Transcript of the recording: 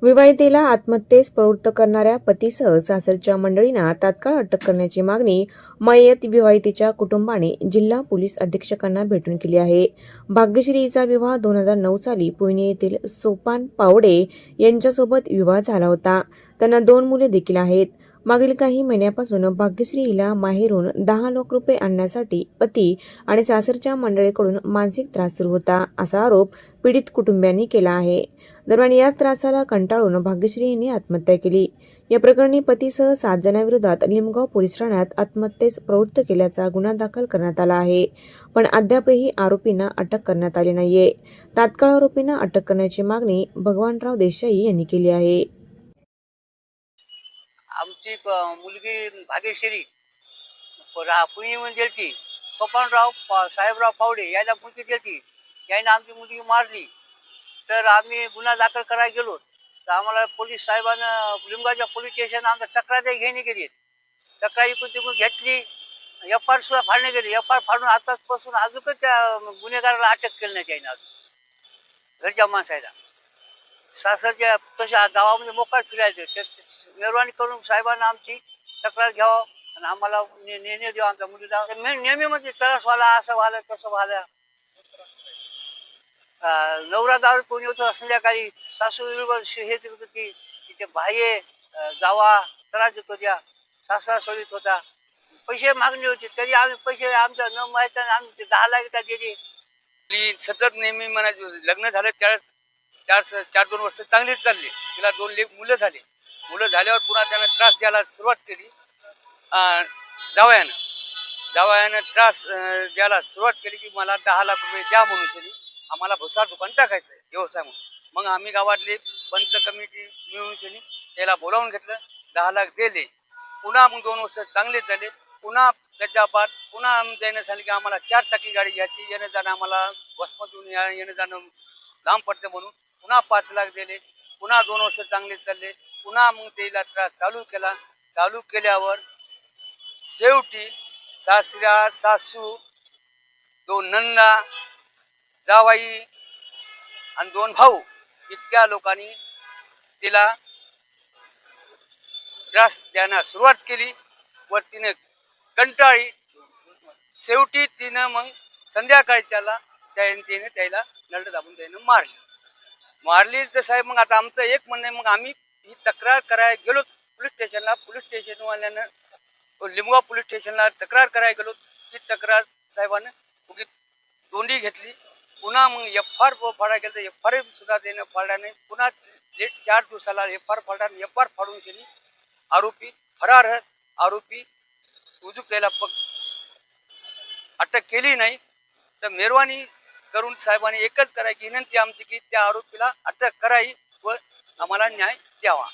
विवाहितेला आत्महत्येस प्रवृत्त करणाऱ्या पतीसह सासरच्या मंडळींना तात्काळ अटक करण्याची मागणी मयत विवाहितेच्या कुटुंबाने जिल्हा पोलीस अधीक्षकांना भेटून केली आहे. भाग्यश्री हिचा विवाह 2009 साली पुणे येथील सोपान पावडे यांच्यासोबत विवाह झाला होता. त्यांना 2 मुले देखील आहेत. मागील काही महिन्यापासून भाग्यश्री हिला माहेरून 10 लाख रुपये आणण्यासाठी पती आणि सासरच्या मंडळीकडून मानसिक त्रास सुरू होता, असा आरोप पीडित कुटुंबियांनी केला आहे. दरम्यान याच त्रासाला कंटाळून भाग्यश्री यांनी आत्महत्या केली. या प्रकरणी पतीसह 7 जणांविरोधात लिंबगाव पोलीस ठाण्यात आत्महत्येस प्रवृत्त केल्याचा गुन्हा दाखल करण्यात आला आहे. पण अद्यापही आरोपींना अटक करण्यात आली नाहीये. तात्काळ आरोपींना अटक करण्याची मागणी भगवानराव देसाई यांनी केली आहे. आमची मुलगी भाग्यश्री पुण्यामध्ये गेलती. सोपानराव साहेबराव पावडे याला मुलगी गेलती. याने आमची मुलगी मारली. तर आम्ही गुन्हा दाखल करायला गेलो. तर आम्हाला पोलीस साहेबांना लिंबाच्या पोलीस स्टेशन आमच्या तक्रार घेणे गेली. तक्रार इकडून तिकडून घेतली. एफ.आर. सुद्धा फाडणे गेली. एफ.आर. फाडून आताचपासून अजूनच त्या गुन्हेगाराला अटक केली नाही त्याने अजून. घरच्या माणसाला सासरच्या तशा गावामध्ये मोकार फिरायचे. मेहरबानी करून साहेबांना आमची तक्रार घ्यावं आणि आम्हाला निर्णय द्यावा. आमच्या मुलीला नेहमी म्हणजे त्रास व्हायला, असं व्हायला तसं व्हायला. नवरा दारू कोणी होतं संध्याकाळी, सासू हे देत होती. तिचे भाई जावा त्रास देत होत्या. सासरा सोडित होता. पैसे मागणी होते तरी आम्ही पैसे आमच्या न माहिती आम्ही ते 10 लाख का दिली. सतत नेहमी म्हणायचं लग्न झालं त्या 4-2 वर्ष चांगलीच चालली. तिला 2 मुलं झाली. मुलं झाल्यावर पुन्हा त्यानं त्रास द्यायला सुरुवात केली. जावयानं त्रास द्यायला सुरुवात केली की मला 10 लाख रुपये द्या म्हणून तरी आम्हाला भुसार दुकान टाकायचं आहे व्यवसाय म्हणून. मग आम्ही गावातले पंच कमिटी मिळून त्यांनी त्याला बोलावून घेतलं. 10 लाख दिले. पुन्हा मग 2 वर्ष चांगले चालले. पुन्हा त्याच्या बाद पुन्हा त्यानं सांगितलं की आम्हाला 4 चाकी गाडी घ्यायची. येणं जाणं आम्हाला वसमतून येणं जाणं लांब पडते म्हणून पुन्हा 5 लाख दिले. पुन्हा 2 वर्ष चांगले चालले. पुन्हा मग त्याला त्रास चालू केला. चालू केल्यावर शेवटी सासऱ्या सासू 2 नंदा जावाई आणि 2 भाऊ इतक्या लोकांनी तिला त्रास द्यायला सुरुवात केली व तिने कंटाळी. शेवटी तिनं मग संध्याकाळी तिने त्याला नळ दाबून त्यानं मारली. तर साहेब मग आता आमचं एक म्हणणं आहे, मग आम्ही ही तक्रार करायला गेलो पोलीस स्टेशनला. पोलीस स्टेशनवाल्यानं लिंबगाव पोलीस स्टेशनला तक्रार करायला गेलो. ती तक्रार साहेबानं उगी दोंडी घेतली. पुन्हा मग एफ.आर. फाडायला गेलं तर एफ.आर. सुद्धा त्यानं फाडला नाही. पुन्हा लेट 4 दिवसाला एफ.आर. फाडला. एफ.आर. फाडून त्यांनी आरोपी फरार आरोपी उजूक त्याला अटक केली नाही. तर मेहरबानी करून साहेबांनी एकच करायची विनंती आमची की त्या आरोपीला अटक करावी व आम्हाला न्याय द्यावा.